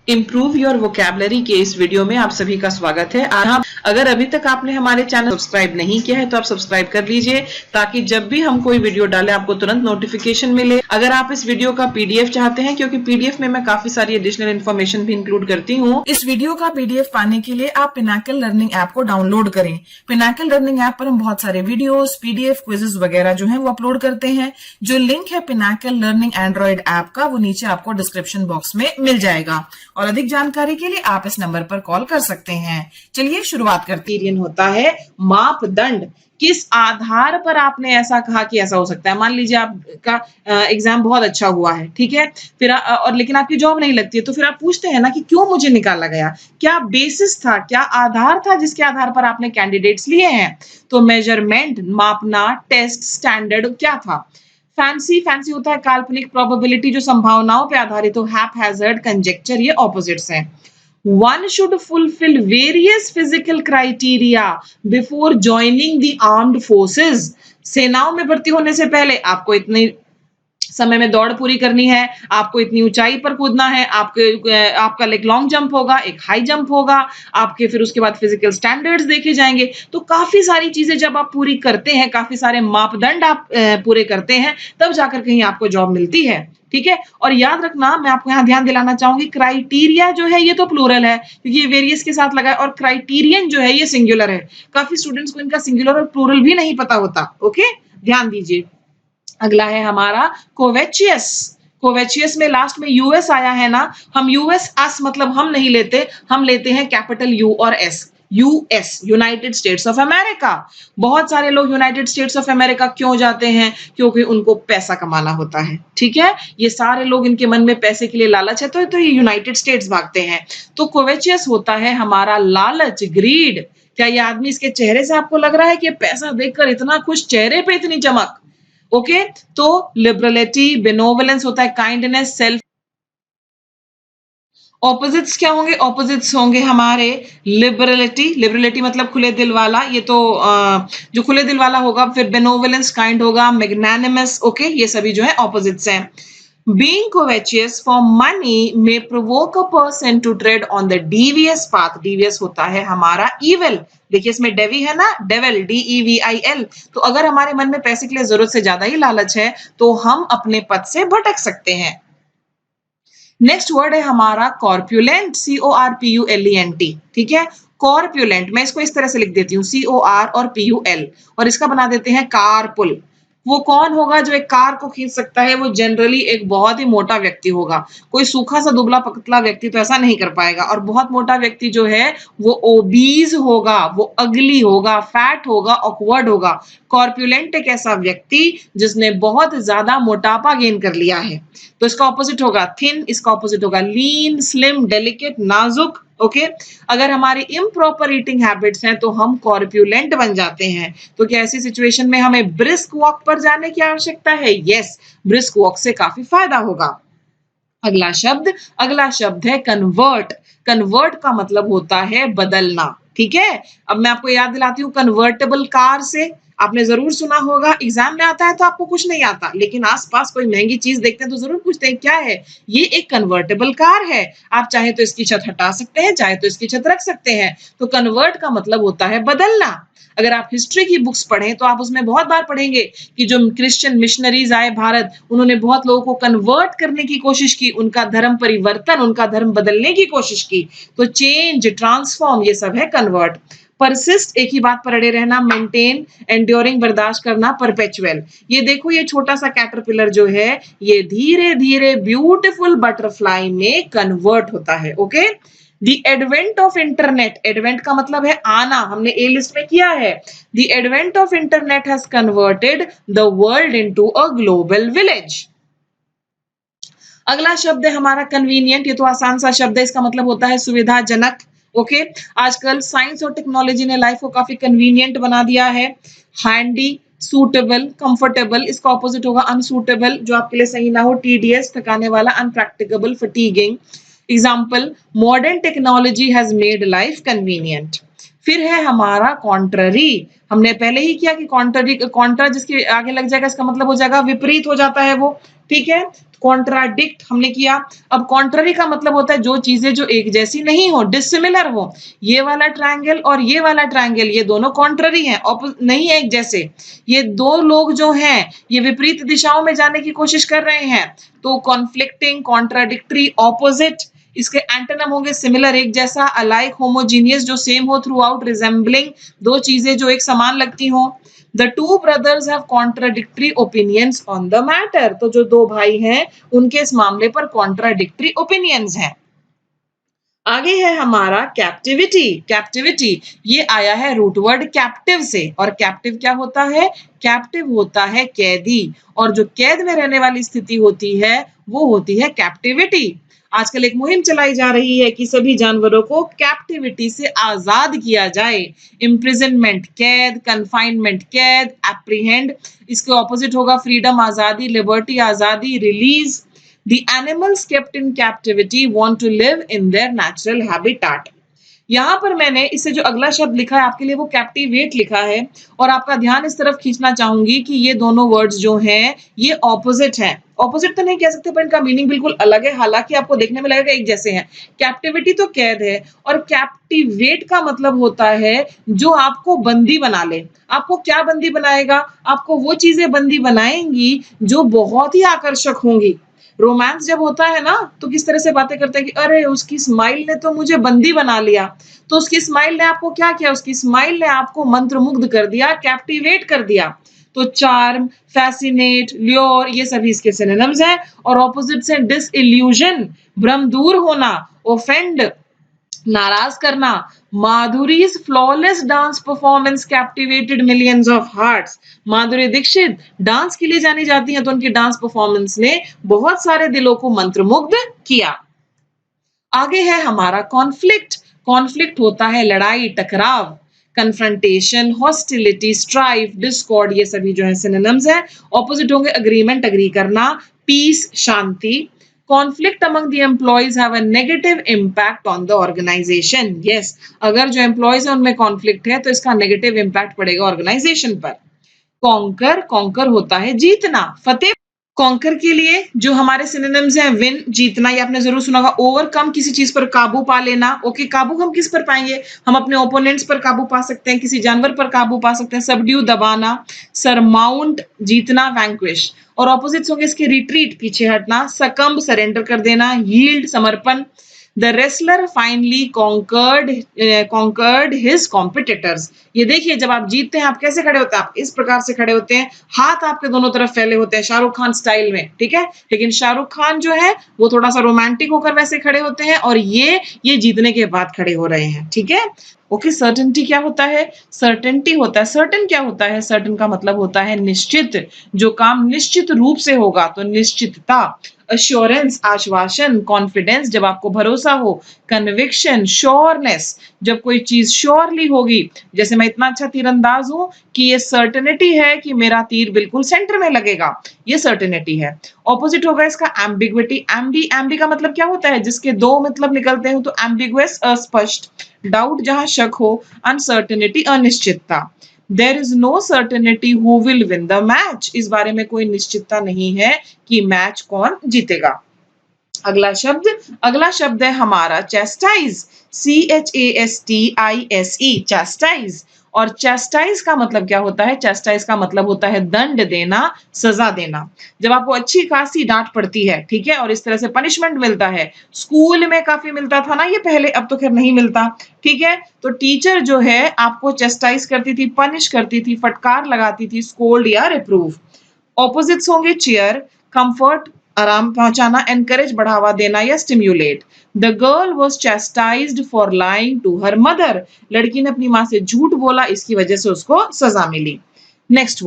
Improve your vocabulary के इस video में आप सभी का स्वागत है। अगर अभी तक आपने हमारे चैनल सब्सक्राइब नहीं किया है तो आप सब्सक्राइब कर लीजिए ताकि जब भी हम कोई वीडियो डालें आपको तुरंत नोटिफिकेशन मिले। अगर आप इस वीडियो का पीडीएफ चाहते हैं, क्योंकि पीडीएफ में मैं काफी सारी एडिशनल इन्फॉर्मेशन भी इंक्लूड करती हूँ, इस वीडियो का पीडीएफ पाने के लिए आप पिनाकल लर्निंग ऐप को डाउनलोड करें। पिनाकल लर्निंग ऐप पर हम बहुत सारे वीडियोस, पीडीएफ, क्विजेस वगैरह जो है वो अपलोड करते हैं। जो लिंक है पिनाकल लर्निंग एंड्रॉइड ऐप का वो नीचे आपको डिस्क्रिप्शन बॉक्स में मिल जाएगा और अधिक जानकारी के लिए आप इस नंबर पर कॉल कर सकते हैं। चलिए शुरुआत करते हैं। होता है मापदंड, किस आधार पर आपने ऐसा कहा कि ऐसा हो सकता है। मान लीजिए आपका एग्जाम बहुत अच्छा हुआ है, ठीक है, फिर और लेकिन आपकी जॉब नहीं लगती है, तो फिर आप पूछते हैं ना कि क्यों मुझे निकाला गया, क्या बेसिस था, क्या आधार था जिसके आधार पर आपने कैंडिडेट्स लिए हैं। तो मेजरमेंट, मापना, टेस्ट, स्टैंडर्ड क्या था। फैंसी होता है काल्पनिक, प्रोबेबिलिटी जो संभावनाओं पे आधारित हो, हैपहैजर्ड, कंजेक्चर, ये ऑपोजिट्स हैं। One should fulfill various physical criteria before joining the armed forces. सेनाओं में भर्ती होने से पहले आपको इतनी समय में दौड़ पूरी करनी है, आपको इतनी ऊंचाई पर कूदना है, आपका एक लॉन्ग जंप होगा, एक हाई जंप होगा, आपके फिर उसके बाद फिजिकल स्टैंडर्ड्स देखे जाएंगे। तो काफी सारी चीजें जब आप पूरी करते हैं, काफी सारे मापदंड आप पूरे करते हैं, तब जाकर कहीं आपको जॉब मिलती है। ठीक है, और याद रखना, मैं आपको यहाँ ध्यान दिलाना चाहूंगी, क्राइटेरिया जो है ये तो प्लूरल है क्योंकि ये वेरियस के साथ लगा है, और क्राइटेरियन जो है ये सिंगुलर है। काफी स्टूडेंट्स को इनका सिंगुलर और प्लूरल भी नहीं पता होता। ओके, ध्यान दीजिए। अगला है हमारा कोवेचियस। कोवेचियस में लास्ट में यूएस आया है ना, हम यूएस एस मतलब हम नहीं लेते, हम लेते हैं कैपिटल यू और S. US, United states of America. बहुत सारे लोग यूनाइटेड स्टेट्स ऑफ अमेरिका क्यों जाते हैं, क्योंकि उनको पैसा कमाना होता है। ठीक है, ये सारे लोग, इनके मन में पैसे के लिए लालच है, तो ये यूनाइटेड स्टेट्स भागते हैं। तो कोवेचियस होता है हमारा लालच, ग्रीड। क्या ये आदमी, इसके चेहरे से आपको लग रहा है कि पैसा देखकर इतना खुश, चेहरे पे इतनी चमक। ओके, तो लिबरलिटी, बेनोवलेंस होता है काइंडनेस, सेल्फ। ऑपोजिट्स क्या होंगे, ऑपोजिट्स होंगे हमारे लिबरलिटी। लिबरलिटी मतलब खुले दिल वाला, ये तो जो खुले दिल वाला होगा, फिर बेनोवलेंस काइंड होगा, मैग्नानिमस। ओके, ये सभी जो है ऑपोजिट्स हैं। Being covetous for money may provoke a person to tread on the devious path. Devious होता है हमारा evil। देखिए इसमें डेवी है ना, डेविल, DEVIL। तो अगर हमारे मन में पैसे के लिए जरूरत से ज्यादा ही लालच है तो हम अपने पथ से भटक सकते हैं। नेक्स्ट वर्ड है हमारा कॉर्पुलेंट, CORPULENT। ठीक है, कॉर्पुलेंट, मैं इसको इस तरह से लिख देती हूँ, COR और PUL, और इसका बना देते हैं कारपुल। वो कौन होगा जो एक कार को खींच सकता है, वो जनरली एक बहुत ही मोटा व्यक्ति होगा। कोई सूखा सा दुबला पतला व्यक्ति तो ऐसा नहीं कर पाएगा, और बहुत मोटा व्यक्ति जो है वो ओबीज होगा, वो अगली होगा, फैट होगा, ऑकवर्ड होगा। कॉर्पुलेंट एक ऐसा व्यक्ति जिसने बहुत ज्यादा मोटापा गेन कर लिया है। तो इसका ऑपोजिट होगा थिन, इसका ऑपोजिट होगा लीन, स्लिम, डेलिकेट, नाजुक। ओके, अगर हमारी इम्प्रॉपर ईटिंग हैबिट्स हैं तो हम कॉर्पुलेंट बन जाते हैं। तो क्या ऐसी सिचुएशन में हमें ब्रिस्क वॉक पर जाने की आवश्यकता है? यस, ब्रिस्क वॉक से काफी फायदा होगा। अगला शब्द है कन्वर्ट। कन्वर्ट का मतलब होता है बदलना। ठीक है, अब मैं आपको याद दिलाती हूँ कन्वर्टेबल कार से, आपने जरूर सुना होगा। एग्जाम में आता है तो आपको कुछ नहीं आता, लेकिन आसपास कोई महंगी चीज देखते हैं तो जरूर पूछते हैं क्या है ये। एक कन्वर्टेबल कार है, आप चाहे तो इसकी छत हटा सकते हैं, चाहे तो इसकी छत रख सकते हैं। तो कन्वर्ट का मतलब होता है बदलना। अगर आप हिस्ट्री की बुक्स पढ़ें तो आप उसमें बहुत बार पढ़ेंगे कि जो क्रिश्चियन मिशनरीज आए भारत, उन्होंने बहुत लोगों को कन्वर्ट करने की कोशिश की, उनका धर्म परिवर्तन, उनका धर्म बदलने की कोशिश की। तो चेंज, ट्रांसफॉर्म, ये सब है कन्वर्ट। परसिस्ट, एक ही बात पर अड़े रहना, मेंटेन, एंड्योरिंग, बर्दाश्त करना, परपेचुअल। ये देखो, ये छोटा सा कैटरपिलर जो है ये धीरे धीरे ब्यूटीफुल बटरफ्लाई में कन्वर्ट होता है। Okay, the advent of internet, advent का मतलब है आना, हमने ए लिस्ट में किया है। The advent of internet has converted the world into a global village. अगला शब्द है हमारा कन्वीनियंट। ये तो आसान सा शब्द है, इसका मतलब होता है सुविधाजनक। ओके, आजकल साइंस और टेक्नोलॉजी ने लाइफ को काफी कन्वीनियंट बना दिया है। हैंडी, सूटेबल, कंफर्टेबल, इसका ऑपोजिट होगा अनसूटेबल, जो आपके लिए सही ना हो। टीडियस, थकाने वाला, unpracticable, fatiguing. Example, modern technology has made life convenient. फिर है हमारा कॉन्ट्ररी। हमने पहले ही किया कि कॉन्ट्ररी, कॉन्ट्रा जिसके आगे लग जाएगा इसका मतलब हो जाएगा विपरीत हो जाता है वो। ठीक है, कॉन्ट्राडिक्ट हमने किया। अब कॉन्ट्ररी का मतलब होता है जो चीजें जो एक जैसी नहीं हो, डिसिमिलर हो। ये वाला ट्रायंगल और ये वाला ट्रायंगल ये दोनों कॉन्ट्ररी हैं, नहीं है एक जैसे। ये दो लोग जो हैं ये विपरीत दिशाओं में जाने की कोशिश कर रहे हैं, तो कॉन्फ्लिक्टिंग, कॉन्ट्राडिक्टरी, ऑपोजिट। इसके एंटोनिम होंगे सिमिलर एक जैसा, अलाइक, होमोजीनियस जो सेम हो थ्रू आउट, रिजेंबलिंग दो चीजें जो एक समान लगती हो। The two brothers have contradictory opinions on the matter. तो जो दो भाई हैं उनके इस मामले पर contradictory opinions हैं। आगे है हमारा कैप्टिविटी। कैप्टिविटी ये आया है रूट वर्ड कैप्टिव से, और कैप्टिव क्या होता है? कैप्टिव होता है कैदी, और जो कैद में रहने वाली स्थिति होती है वो होती है कैप्टिविटी। आजकल एक मुहिम चलाई जा रही है कि सभी जानवरों को कैप्टिविटी से आजाद किया जाए। इम्प्रिजनमेंट कैद, कन्फाइनमेंट कैद, एप्रीहेंड इसके ऑपोजिट होगा फ्रीडम आजादी, लिबर्टी आजादी, release. The animals kept in captivity want to live in their natural habitat. यहां पर मैंने इससे जो अगला शब्द लिखा है आपके लिए वो कैप्टिवेट लिखा है, और आपका ध्यान इस तरफ खींचना चाहूंगी कि ये दोनों वर्ड्स जो हैं ये ऑपोजिट हैं। ऑपोजिट तो नहीं कह सकते पर इनका मीनिंग बिल्कुल अलग है, हालांकि आपको देखने में लगेगा एक जैसे हैं। कैप्टिविटी तो कैद है, और कैप्टिवेट का मतलब होता है जो आपको बंदी बना ले। आपको क्या बंदी बनाएगा? आपको वो चीजें बंदी बनाएंगी जो बहुत ही आकर्षक होंगी। रोमांस जब होता है ना तो किस तरह से बातें करते हैं कि अरे उसकी स्माइल ने तो मुझे बंदी बना लिया। तो उसकी स्माइल ने आपको क्या किया? उसकी स्माइल ने आपको मंत्रमुग्ध कर दिया, कैप्टिवेट कर दिया। तो चार्म, फैसिनेट, ल्योर ये सभी इसके सिनोनिम्स हैं, और ऑपोजिट से डिसइल्यूजन भ्रम दूर होना, ऑफेंड नाराज करना। माधुरी's flawless dance performance captivated millions of hearts. Madhuri Dixit dance के लिए जानी जाती हैं, तो उनकी डांस परफॉर्मेंस ने बहुत सारे दिलों को मंत्रमुग्ध किया। आगे है हमारा कॉन्फ्लिक्ट। कॉन्फ्लिक्ट होता है लड़ाई, टकराव। कन्फ्रंटेशन, हॉस्टिलिटी, स्ट्राइफ, डिस्कॉर्ड ये सभी जो है सिनोनिम्स हैं। ऑपोजिट होंगे अग्रीमेंट, अग्री करना, पीस, शांति। Conflict among the employees have a negative impact on the organization. Yes, अगर जो employees है उनमें conflict है तो इसका negative impact पड़ेगा organization पर। Conquer, conquer होता है जीतना, फतेह। कॉन्कर के लिए जो हमारे सिनोनिम्स हैं विन जीतना, ये आपने जरूर सुना होगा। ओवरकम किसी चीज पर काबू पा लेना। ओके, काबू हम किस पर पाएंगे? हम अपने ओपोनेंट्स पर काबू पा सकते हैं, किसी जानवर पर काबू पा सकते हैं। सबड्यू दबाना, सरमाउंट जीतना, वैंक्विश। और ऑपोजिट्स होंगे इसके रिट्रीट पीछे हटना, सकम्ब सरेंडर कर देना, यील्ड समर्पण। The wrestler finally conquered his competitors. ये देखिए जब आप जीतते हैं आप कैसे खड़े होते हैं? आप इस प्रकार से खड़े होते हैं, हाथ आपके दोनों तरफ फैले होते हैं, शाहरुख खान स्टाइल में, ठीक है। लेकिन शाहरुख खान जो है वो थोड़ा सा रोमांटिक होकर वैसे खड़े होते हैं, और ये जीतने के बाद खड़े हो रहे हैं, ठीक है। ओके, सर्टेनिटी क्या होता है? सर्टेनिटी होता है, सर्टेन क्या होता है? सर्टेन का मतलब होता है निश्चित, जो काम निश्चित रूप से होगा, तो निश्चितता। अश्योरेंस आश्वासन, कॉन्फिडेंस जब आपको भरोसा हो, कन्विक्शन श्योरनेस जब कोई चीज श्योरली होगी। जैसे मैं इतना अच्छा तीरंदाज हूं कि ये सर्टेनिटी है कि मेरा तीर बिल्कुल सेंटर में लगेगा, ये सर्टेनिटी है। ऑपोजिट होगा इसका एम्बिग्विटी। एम्बी का मतलब क्या होता है? जिसके दो मतलब निकलते हैं, तो एम्बिगुअस अस्पष्ट, डाउट जहां शक हो, अनसर्टेनिटी अनिश्चितता। There is no certainty who will win the match. इस बारे में कोई निश्चितता नहीं है कि मैच कौन जीतेगा। अगला शब्द है हमारा चैस्टाइज। CHASTISE, चैस्टाइज। और चैस्टाइज का मतलब क्या होता है? चैस्टाइज का मतलब होता है दंड देना, सजा देना। जब आपको अच्छी खासी डांट पड़ती है, ठीक है, और इस तरह से पनिशमेंट मिलता है। स्कूल में काफी मिलता था ना ये पहले, अब तो खैर नहीं मिलता, ठीक है। तो टीचर जो है आपको चैस्टाइज करती थी, पनिश करती थी, फटकार लगाती थी, स्कोल्ड या रिप्रूव। ऑपोजिट्स होंगे चीयर, कंफर्ट आराम पहुंचाना, एनकरेज बढ़ावा देना या stimulate. The girl was chastised for lying to her mother. लड़की ने अपनी मां से झूठ बोला, इसकी वजह से उसको सजा मिली। नेक्स्ट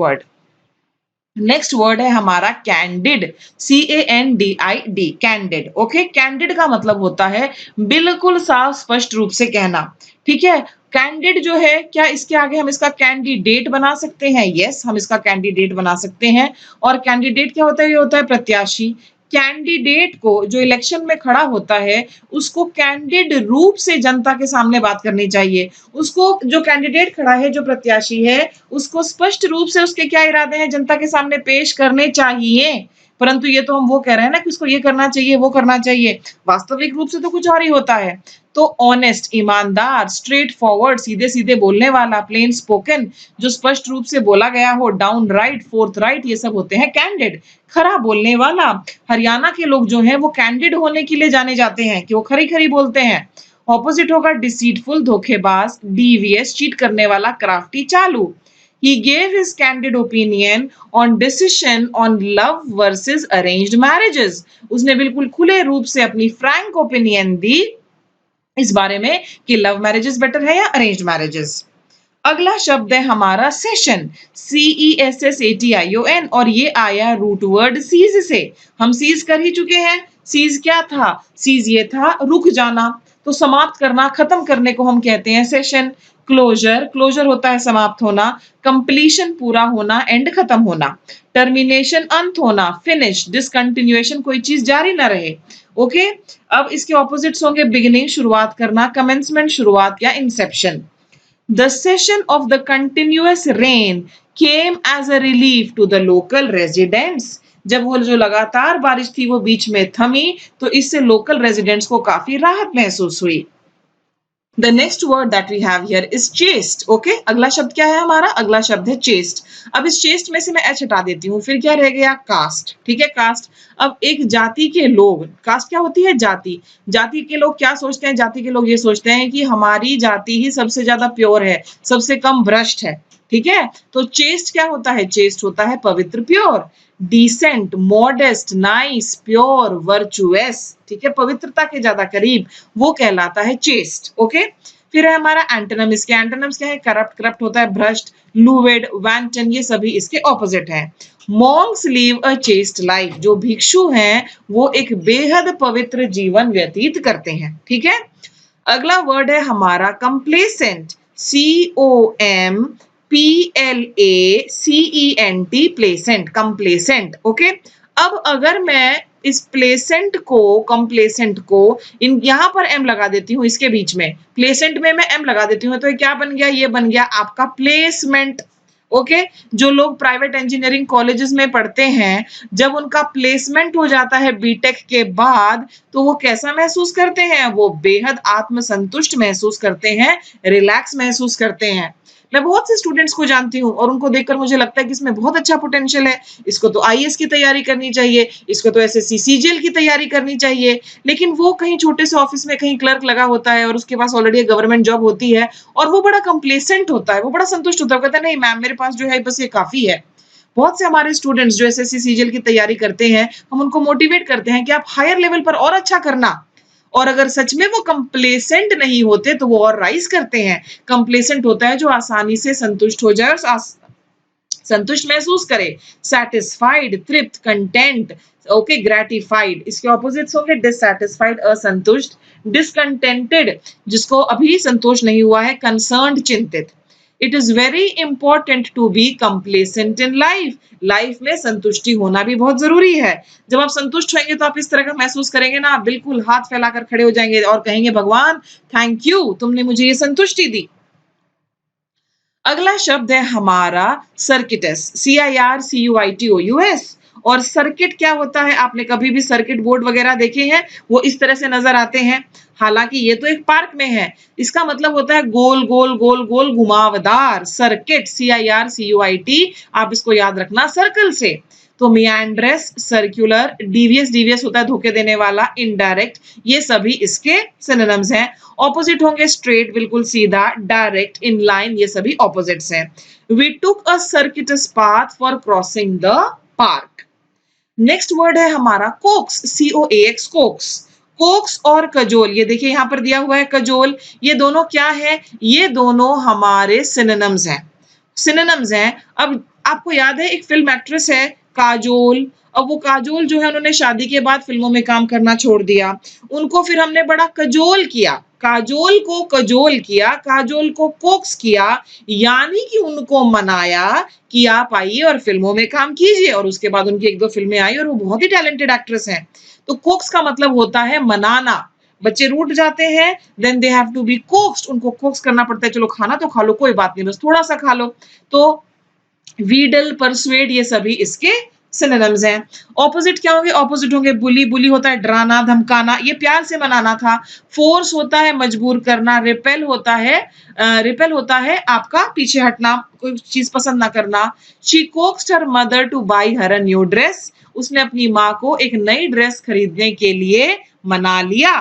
वर्ड है हमारा candid. CANDID, candid. Okay, candid का मतलब होता है बिल्कुल साफ स्पष्ट रूप से कहना, ठीक है। कैंडिड जो है, क्या इसके आगे हम इसका कैंडिडेट बना सकते हैं? यस, हम इसका कैंडिडेट बना सकते हैं। और कैंडिडेट क्या होता है? ये होता है प्रत्याशी। कैंडिडेट को जो इलेक्शन में खड़ा होता है उसको कैंडिड रूप से जनता के सामने बात करनी चाहिए। उसको जो कैंडिडेट खड़ा है, जो प्रत्याशी है, उसको स्पष्ट रूप से उसके क्या इरादे हैं जनता के सामने पेश करने चाहिए। परंतु ये तो हम वो कह रहे हैं ना कि उसको ये करना चाहिए, वो करना चाहिए, वास्तविक रूप से तो कुछ और ही होता है। तो ऑनेस्ट, ईमानदार, स्ट्रेट फॉरवर्ड, सीधे-सीधे बोलने वाला, प्लेन स्पोकन, जो स्पष्ट रूप से बोला गया हो, डाउन राइट, फोर्थ राइट, ये सब होते हैं कैंडिड, खरा बोलने वाला। हरियाणा के लोग जो हैं वो कैंडिड होने के लिए जाने जाते हैं कि वो खरी-खरी बोलते हैं। ऑपोजिट होगा डिसीटफुल, धोखेबाज, डीवियस, चीट करने वाला, क्राफ्टी, चालू। He gave his candid opinion on decision on love versus arranged marriages. उसने बिल्कुल खुले रूप से अपनी frank opinion दी इस बारे में कि लव मैरिजेस बेटर है या अरेंज्ड मैरिजेस। अगला शब्द है हमारा सेशन, CESSATION, और ये आया रूट वर्ड सीज से। हम सीज कर ही चुके हैं। सीज क्या था? सीज ये था रुक जाना, तो समाप्त करना, खत्म करने को हम कहते हैं सेशन। क्लोजर, क्लोजर होता है समाप्त होना। कंप्लीशन पूरा होना, एंड खत्म होना। टर्मिनेशन अंत होना। फिनिश, डिसकंटिन्यूएशन कोई चीज जारी ना रहे। ओके, अब इसके ऑपोजिट्स होंगे बिगिनिंग शुरुआत करना, कमेंसमेंट शुरुआत या Inception. The cessation of the continuous rain came as a relief to the local residents. जब वो जो लगातार बारिश थी वो बीच में थमी, तो इससे लोकल रेजिडेंट्स को काफी राहत महसूस हुई। The next word that we have here is chaste. Okay, अगला शब्द क्या है हमारा? अगला शब्द है chaste. अब इस chaste में से मैं h हटा देती हूँ, फिर क्या रह गया? caste. ठीक है, caste. अब एक जाति के लोग, caste क्या होती है? जाति। जाति के लोग क्या सोचते हैं? जाति के लोग ये सोचते हैं कि हमारी जाति ही सबसे ज्यादा प्योर है, सबसे कम भ्रष्ट है। ठीक है, तो chaste क्या होता है? chaste होता है पवित्र, pure. Decent, modest, nice, pure, virtuous, ठीक है, पवित्रता के ज्यादा करीब, वो कहलाता है चेस्ट। ओके, फिर है हमारा एंटोनिम। इसके एंटोनिम्स क्या है? करप्ट, करप्ट होता है भ्रष्ट, लूवेड, वैंटन, ये सभी इसके ऑपोजिट हैं। Monks leave a chest life, जो भिक्षु हैं वो एक बेहद पवित्र जीवन व्यतीत करते हैं। ठीक है, अगला वर्ड है हमारा कंप्लेसेंट, COMPLACENT, प्लेसेंट, कंप्लेसेंट। ओके, अब अगर मैं इस प्लेसेंट को, कंप्लेसेंट को इन यहां पर एम लगा देती हूँ, इसके बीच में प्लेसेंट में मैं एम लगा देती हूँ, तो ये क्या बन गया? ये बन गया आपका प्लेसमेंट। ओके, जो लोग प्राइवेट इंजीनियरिंग कॉलेजेस में पढ़ते हैं, जब उनका प्लेसमेंट हो जाता है बीटेक के बाद, तो वो कैसा महसूस करते हैं? वो बेहद आत्मसंतुष्ट महसूस करते हैं, रिलैक्स महसूस करते हैं। मैं बहुत से स्टूडेंट्स को जानती हूँ और उनको देखकर मुझे लगता है कि इसमें बहुत अच्छा पोटेंशियल है, इसको तो आईएएस की तैयारी करनी चाहिए, इसको तो एसएससी सीजीएल की तैयारी करनी चाहिए, लेकिन वो कहीं छोटे से ऑफिस में कहीं क्लर्क लगा होता है और उसके पास ऑलरेडी गवर्नमेंट जॉब होती है और वो बड़ा कंप्लेसेंट होता है, वो बड़ा संतुष्ट होता है, कहता है नहीं मैम मेरे पास जो है बस ये काफी है। बहुत से हमारे स्टूडेंट्स जो एसएससी सीजीएल की तैयारी करते हैं, हम उनको मोटिवेट करते हैं कि आप हायर लेवल पर और अच्छा करना, और अगर सच में वो कंप्लेसेंट नहीं होते तो वो और राइज करते हैं। कंप्लेसेंट होता है जो आसानी से संतुष्ट हो जाए और संतुष्ट महसूस करे। सैटिस्फाइड, तृप्त, कंटेंट, ओके, ग्रेटिफाइड, इसके ऑपोजिट्स होंगे डिससैटिस्फाइड, असंतुष्ट, डिसकंटेंटेड, जिसको अभी संतोष नहीं हुआ है, कंसर्न्ड, चिंतित। It is very important to be complacent in life, life में संतुष्टि होना भी बहुत जरूरी है। जब आप संतुष्ट होंगे तो आप इस तरह का महसूस करेंगे ना, आप बिल्कुल हाथ फैलाकर खड़े हो जाएंगे और कहेंगे भगवान थैंक यू, तुमने मुझे ये संतुष्टि दी। अगला शब्द है हमारा सर्किटस, CIRCUITOUS। और सर्किट क्या होता है? आपने कभी भी सर्किट बोर्ड वगैरह देखे हैं? वो इस तरह से नजर आते हैं, हालांकि ये तो एक पार्क में है। इसका मतलब होता है गोल गोल गोल गोल घुमावदार। सर्किट, CIRCUIT, आप इसको याद रखना सर्कल से। तो मियांड्रस, सर्कुलर, डीवियस, डीवियस होता है धोखे देने वाला, इनडायरेक्ट, ये सभी इसके सिनोनिम्स हैं। ऑपोजिट होंगे स्ट्रेट, बिल्कुल सीधा, डायरेक्ट, इनलाइन, ये सभी ऑपोजिट्स हैं। We took a circuitous path for crossing the park. Next word है हमारा कोक्स, COAX, कोक्स। कोक्स और कजोल, ये देखिए यहां पर दिया हुआ है कजोल, ये दोनों क्या है? ये दोनों हमारे सिनोनिम्स हैं, सिनोनिम्स हैं। अब आपको याद है एक फिल्म एक्ट्रेस है काजोल, अब वो काजोल जो है उन्होंने शादी के बाद फिल्मों में काम करना छोड़ दिया, उनको फिर हमने बड़ा कजोल किया, काजोल को कजोल किया, काजोल को कोक्स किया, यानी कि उनको मनाया कि आप आइए और फिल्मों में काम कीजिए। और उसके बाद उनकी एक दो फिल्में आई और वो बहुत ही टैलेंटेड एक्ट्रेस हैं। तो कोक्स का मतलब होता है मनाना। बच्चे रूठ जाते हैं, then they have to be coaxed, उनको कोक्स करना पड़ता है, चलो खाना तो खा लो, कोई बात नहीं, बस थोड़ा सा खा लो। तो वीडल, परसुएड, ये सभी इसके सिनोनिम्स हैं। ऑपोजिट क्या होंगे? ऑपोजिट होंगे बुली, बुली होता है डराना, धमकाना, ये प्यार से मनाना था। फोर्स होता है मजबूर करना, रिपेल होता है आपका पीछे हटना, कोई चीज पसंद ना करना। She coaxed her mother to buy her a new dress, उसने अपनी माँ को एक नई ड्रेस खरीदने के लिए मना लिया।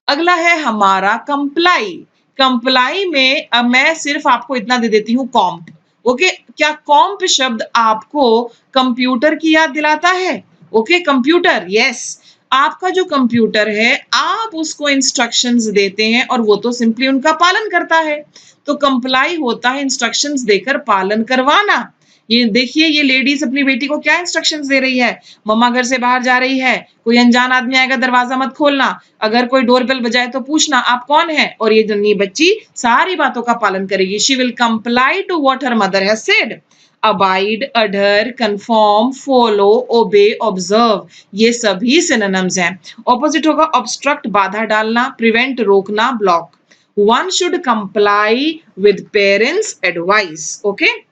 अगला है हमारा कंप्लाई। कंप्लाई में अब मैं सिर्फ आपको इतना दे देती हूँ कॉम्प। ओके, क्या कॉम्प शब्द आपको कंप्यूटर की याद दिलाता है? Okay, computer, yes. आपका जो कंप्यूटर है आप उसको इंस्ट्रक्शंस देते हैं और वो तो सिंपली उनका पालन करता है। तो कंप्लाई होता है इंस्ट्रक्शंस देकर पालन करवाना। ये देखिए, ये लेडीज अपनी बेटी को क्या इंस्ट्रक्शंस दे रही है? मम्मा घर से बाहर जा रही है, कोई अनजान आदमी आएगा दरवाजा मत खोलना, अगर कोई डोरबेल बजाए तो पूछना आप कौन है, और ये नन्ही बच्ची सारी बातों का पालन करेगी। She will comply to what her mother has said. Abide, adhere, conform, follow, obey, observe, ये सभी सिनोनिम्स हैं। ऑपोजिट होगा ऑब्स्ट्रक्ट, बाधा डालना, प्रिवेंट, रोकना, block. One should comply with parents advice. Okay,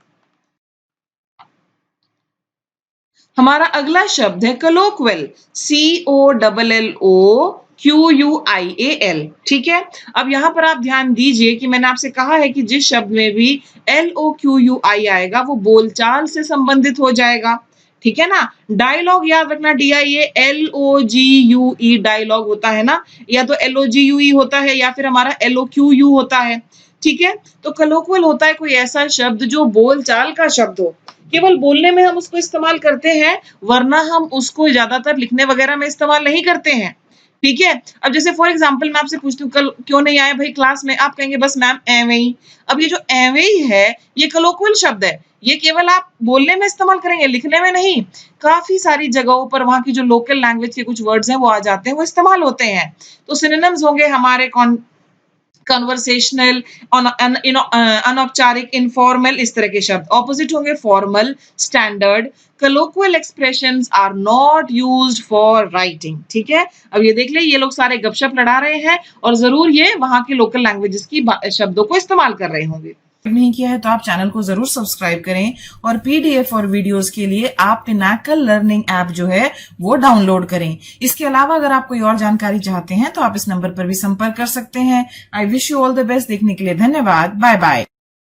हमारा अगला शब्द है कलोक्वल, COLLOQUIAL। ठीक है, अब यहां पर आप ध्यान दीजिए कि मैंने आपसे कहा है कि जिस शब्द में भी LOQUI आएगा वो बोलचाल से संबंधित हो जाएगा। ठीक है ना, डायलॉग याद रखना, DIALOGUE डायलॉग होता है ना, या तो LOGUE होता है या फिर हमारा LOQU होता है। ठीक है, तो कलोक्वल होता है कोई ऐसा शब्द जो बोलचाल का शब्द हो, केवल बोलने में हम उसको इस्तेमाल करते हैं, वरना हम उसको ज्यादातर लिखने वगैरह में इस्तेमाल नहीं करते हैं। ठीक है, अब जैसे फॉर एग्जांपल मैं आपसे पूछती हूँ कल क्यों नहीं आए भाई क्लास में, आप कहेंगे बस मैम एवे ही। अब ये जो एवे ही है ये कलोक्वल शब्द है, ये केवल आप बोलने में इस्तेमाल करेंगे, लिखने में नहीं। काफी सारी जगहों पर वहां की जो लोकल लैंग्वेज के कुछ वर्ड्स हैं वो आ जाते हैं, वो इस्तेमाल होते हैं। तो सिनोनिम्स होंगे हमारे कन्वर्सेशनल, अनौपचारिक, इनफॉर्मल, इस तरह के शब्द। ऑपोजिट होंगे formal, standard. Colloquial expressions are not used for writing. ठीक है, अब ये देख ले, ये लोग सारे गपशप लड़ा रहे हैं और जरूर ये वहां की लोकल लैंग्वेजेस की शब्दों को इस्तेमाल कर रहे होंगे। नहीं किया है तो आप चैनल को जरूर सब्सक्राइब करें और PDF और वीडियोस के लिए आप पिनाकल लर्निंग ऐप जो है वो डाउनलोड करें। इसके अलावा अगर आप कोई और जानकारी चाहते हैं तो आप इस नंबर पर भी संपर्क कर सकते हैं। I wish you all the best. देखने के लिए धन्यवाद। Bye bye.